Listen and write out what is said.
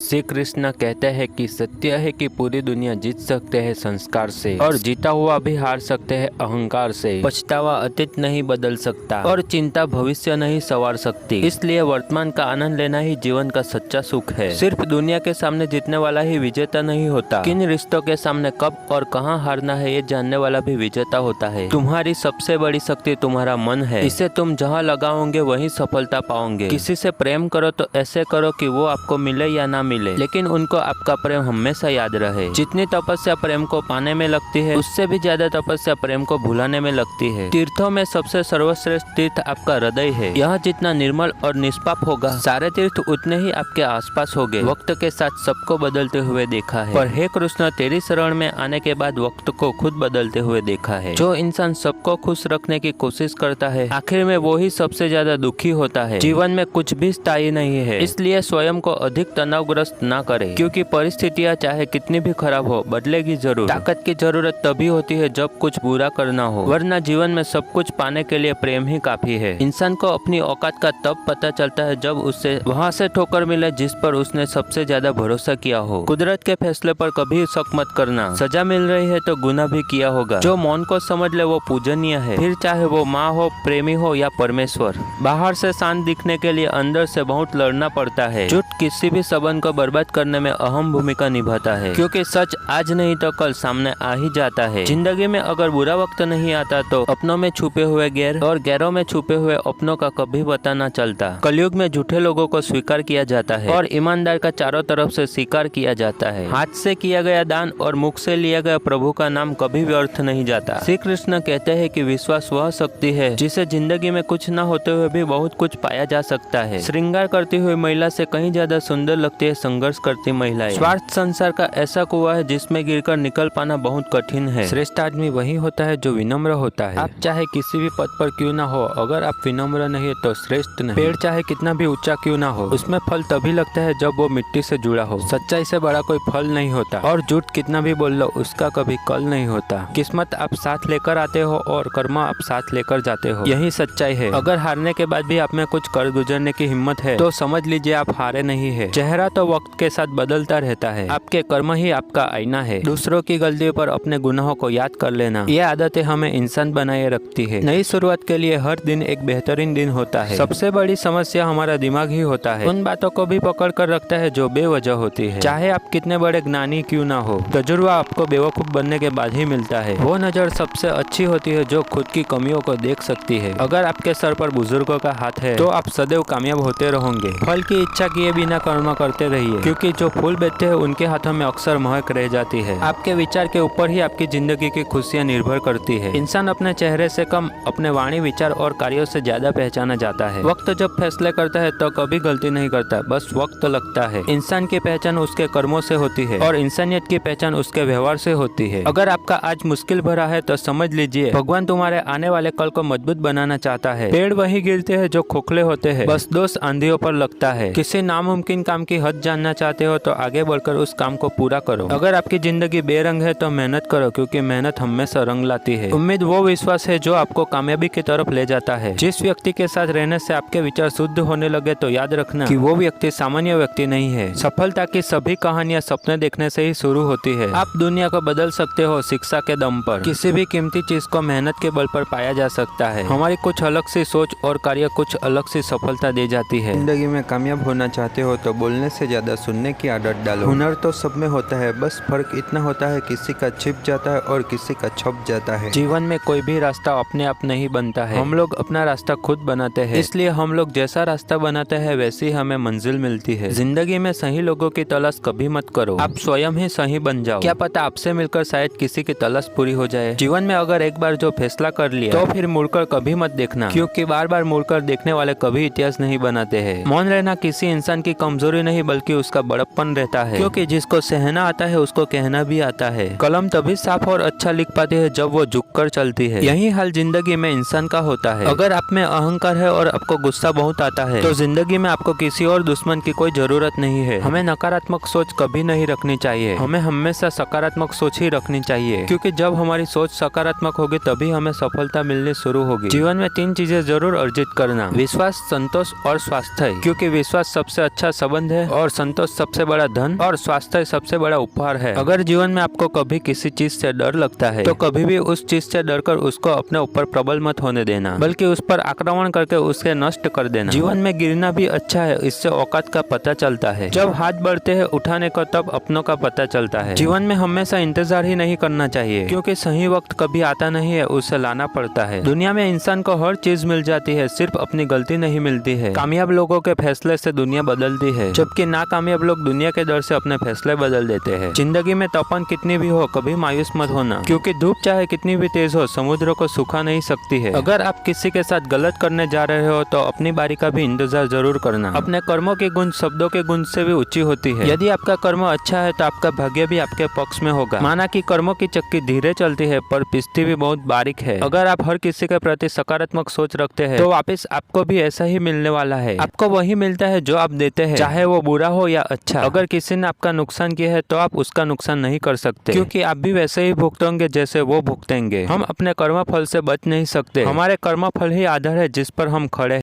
श्री कृष्ण कहते हैं कि सत्य है कि पूरी दुनिया जीत सकते हैं संस्कार से, और जीता हुआ भी हार सकते हैं अहंकार से। पछतावा अतीत नहीं बदल सकता और चिंता भविष्य नहीं संवार सकती। इसलिए वर्तमान का आनंद लेना ही जीवन का सच्चा सुख है। सिर्फ दुनिया के सामने जीतने वाला ही विजेता नहीं होता, किन रिश्तों के सामने कब और कहाँ हारना है ये जानने वाला भी विजेता होता है। तुम्हारी सबसे बड़ी शक्ति तुम्हारा मन है, इसे तुम जहाँ लगाओगे वहीं सफलता पाओगे। किसी से प्रेम करो तो ऐसे करो कि वो आपको मिले या ना मिले, लेकिन उनको आपका प्रेम हमेशा याद रहे। जितनी तपस्या प्रेम को पाने में लगती है, उससे भी ज्यादा तपस्या प्रेम को भुलाने में लगती है। तीर्थों में सबसे सर्वश्रेष्ठ तीर्थ आपका हृदय है। यह जितना निर्मल और निष्पाप होगा, सारे तीर्थ उतने ही आपके आसपास होंगे। वक्त के साथ सबको बदलते हुए देखा है, पर हे कृष्ण, तेरी शरण में आने के बाद वक्त को खुद बदलते हुए देखा है। जो इंसान सबको खुश रखने की कोशिश करता है, आखिर में वो ही सबसे ज्यादा दुखी होता है। जीवन में कुछ भी स्थायी नहीं है, इसलिए स्वयं को अधिक तनावग्रस्त ना करे, क्योंकि परिस्थितियां चाहे कितनी भी खराब हो, बदलेगी जरूर। ताकत की जरूरत तभी होती है जब कुछ बुरा करना हो, वरना जीवन में सब कुछ पाने के लिए प्रेम ही काफी है। इंसान को अपनी औकात का तब पता चलता है जब उससे वहाँ से ठोकर मिले जिस पर उसने सबसे ज्यादा भरोसा किया हो। कुदरत के फैसले पर कभी शक मत करना, सजा मिल रही है तो गुनाह भी किया होगा। जो मौन को समझ ले वो पूजनीय है, फिर चाहे वो माँ हो, प्रेमी हो या परमेश्वर। बाहर से शांत दिखने के लिए अंदर से बहुत लड़ना पड़ता है। झूठ किसी भी संबंध को बर्बाद करने में अहम भूमिका निभाता है, क्योंकि सच आज नहीं तो कल सामने आ ही जाता है। जिंदगी में अगर बुरा वक्त नहीं आता तो अपनों में छुपे हुए गैर और गैरों में छुपे हुए अपनों का कभी पता न चलता। कलयुग में झूठे लोगों को स्वीकार किया जाता है और ईमानदार का चारों तरफ से स्वीकार किया जाता है। हाथ से किया गया दान और मुख से लिया गया प्रभु का नाम कभी व्यर्थ नहीं जाता। श्री कृष्ण कहते हैं कि विश्वास वह शक्ति है जिसे जिंदगी में कुछ न होते हुए भी बहुत कुछ पाया जा सकता है। श्रृंगार करती हुई महिला से कहीं ज्यादा सुंदर लगती है संघर्ष करती महिलाएं। स्वार्थ संसार का ऐसा कुआं है जिसमें गिरकर निकल पाना बहुत कठिन है। श्रेष्ठ आदमी वही होता है जो विनम्र होता है। आप चाहे किसी भी पद पर क्यों ना हो, अगर आप विनम्र नहीं तो श्रेष्ठ नहीं। पेड़ चाहे कितना भी ऊंचा क्यों ना हो, उसमें फल तभी लगता है जब वो मिट्टी से जुड़ा हो। सच्चाई से बड़ा कोई फल नहीं होता, और झूठ कितना भी बोल लो उसका कभी कल नहीं होता। किस्मत आप साथ लेकर आते हो और कर्म आप साथ लेकर जाते हो, यही सच्चाई है। अगर हारने के बाद भी आप में कुछ कर गुजरने की हिम्मत है तो समझ लीजिए आप हारे नहीं है। चेहरा तो वक्त के साथ बदलता रहता है, आपके कर्म ही आपका आईना है। दूसरों की गलतियों पर अपने गुनाहों को याद कर लेना, ये आदतें हमें इंसान बनाए रखती है। नई शुरुआत के लिए हर दिन एक बेहतरीन दिन होता है। सबसे बड़ी समस्या हमारा दिमाग ही होता है, उन बातों को भी पकड़ कर रखता है जो बेवजह होती है। चाहे आप कितने बड़े ज्ञानी क्यों ना हो, तजुर्बा आपको बेवकूफ बनने के बाद ही मिलता है। वो नजर सबसे अच्छी होती है जो खुद की कमियों को देख सकती है। अगर आपके सर पर बुजुर्गों का हाथ है तो आप सदैव कामयाब होते रहोगे। फल की इच्छा किए बिना कर्म करते रहिए, क्योंकि जो फूल बेचते हैं उनके हाथों में अक्सर महक रह जाती है। आपके विचार के ऊपर ही आपकी जिंदगी की खुशियां निर्भर करती है। इंसान अपने चेहरे से कम अपने वाणी, विचार और कार्यों से ज्यादा पहचाना जाता है। वक्त जब फैसले करता है तो कभी गलती नहीं करता, बस वक्त लगता है। इंसान की पहचान उसके कर्मों से होती है और इंसानियत की पहचान उसके व्यवहार से होती है। अगर आपका आज मुश्किल भरा है तो समझ लीजिए भगवान तुम्हारे आने वाले कल को मजबूत बनाना चाहता है। पेड़ वही गिरते हैं जो खोखले होते हैं, बस दोष आंधियों पर लगता है। किसी नामुमकिन काम की हद जानना चाहते हो तो आगे बढ़कर उस काम को पूरा करो। अगर आपकी जिंदगी बेरंग है तो मेहनत करो, क्योंकि मेहनत हमेशा रंग लाती है। उम्मीद वो विश्वास है जो आपको कामयाबी की तरफ ले जाता है। जिस व्यक्ति के साथ रहने से आपके विचार शुद्ध होने लगे तो याद रखना कि वो व्यक्ति सामान्य व्यक्ति नहीं है। सफलता की सभी कहानियां सपने देखने से ही शुरू होती है। आप दुनिया को बदल सकते हो शिक्षा के दम पर। किसी भी कीमती चीज को मेहनत के बल पर पाया जा सकता है। हमारी कुछ अलग सी सोच और कार्य कुछ अलग सी सफलता दे जाती है। जिंदगी में कामयाब होना चाहते हो तो बोलने से ज्यादा सुनने की आदत डालो। हुनर तो सब में होता है, बस फर्क इतना होता है किसी का छिप जाता है और किसी का छप जाता है। जीवन में कोई भी रास्ता अपने आप नहीं बनता है, हम लोग अपना रास्ता खुद बनाते हैं। इसलिए हम लोग जैसा रास्ता बनाते हैं वैसी हमें मंजिल मिलती है। जिंदगी में सही लोगों की तलाश कभी मत करो, आप स्वयं ही सही बन जाओ। क्या पता आपसे मिलकर शायद किसी की तलाश पूरी हो जाए। जीवन में अगर एक बार जो फैसला कर लिया तो फिर मुड़कर कभी मत देखना, क्योंकि बार बार मुड़कर देखने वाले कभी इतिहास नहीं बनाते हैं। मौन रहना किसी इंसान की कमजोरी नहीं बल्कि उसका बड़प्पन रहता है, क्योंकि जिसको सहना आता है उसको कहना भी आता है। कलम तभी साफ और अच्छा लिख पाती है जब वो झुककर चलती है। यही हाल जिंदगी में इंसान का होता है। अगर आप में अहंकार है और आपको गुस्सा बहुत आता है तो जिंदगी में आपको किसी और दुश्मन की कोई जरूरत नहीं है। हमें नकारात्मक सोच कभी नहीं रखनी चाहिए, हमें हमेशा सकारात्मक सोच ही रखनी चाहिए, क्योंकि जब हमारी सोच सकारात्मक होगी तभी हमें सफलता मिलनी शुरू होगी। जीवन में 3 चीजें जरूर अर्जित करना: विश्वास, संतोष और स्वास्थ्य, क्योंकि विश्वास सबसे अच्छा संबंध है और और संतोष सबसे बड़ा धन और स्वास्थ्य सबसे बड़ा उपहार है। अगर जीवन में आपको कभी किसी चीज से डर लगता है तो कभी भी उस चीज से डरकर उसको अपने ऊपर प्रबल मत होने देना, बल्कि उस पर आक्रमण करके उसे नष्ट कर देना। जीवन में गिरना भी अच्छा है, इससे औकात का पता चलता है। जब हाथ बढ़ते हैं उठाने को तब अपनों का पता चलता है। जीवन में हमेशा इंतजार ही नहीं करना चाहिए, क्योंकि सही वक्त कभी आता नहीं है, उसे लाना पड़ता है। दुनिया में इंसान को हर चीज मिल जाती है, सिर्फ अपनी गलती नहीं मिलती है। कामयाब लोगों के फैसले से दुनिया बदलती है, जबकि नाकामयाब लोग दुनिया के डर से अपने फैसले बदल देते हैं। जिंदगी में तपन कितनी भी हो कभी मायूस मत होना, क्योंकि धूप चाहे कितनी भी तेज हो समुद्र को सुखा नहीं सकती है। अगर आप किसी के साथ गलत करने जा रहे हो तो अपनी बारी का भी इंतजार जरूर करना। अपने कर्मों की गुंज शब्दों के गुंज से भी ऊंची होती है। यदि आपका कर्म अच्छा है तो आपका भाग्य भी आपके पक्ष में होगा। माना कि कर्मों की चक्की धीरे चलती है पर पिसती भी बहुत बारीक है। अगर आप हर किसी के प्रति सकारात्मक सोच रखते हैं तो वापस आपको भी ऐसा ही मिलने वाला है। आपको वही मिलता है जो आप देते हैं, चाहे वो बुरा हो या अच्छा। अगर किसी ने आपका नुकसान किया है तो आप उसका नुकसान नहीं कर सकते, क्योंकि आप भी वैसे ही भुगतेंगे जैसे वो भुगतेंगे। हम अपने कर्म फल से बच नहीं सकते, हमारे कर्म फल ही आधार है जिस पर हम खड़े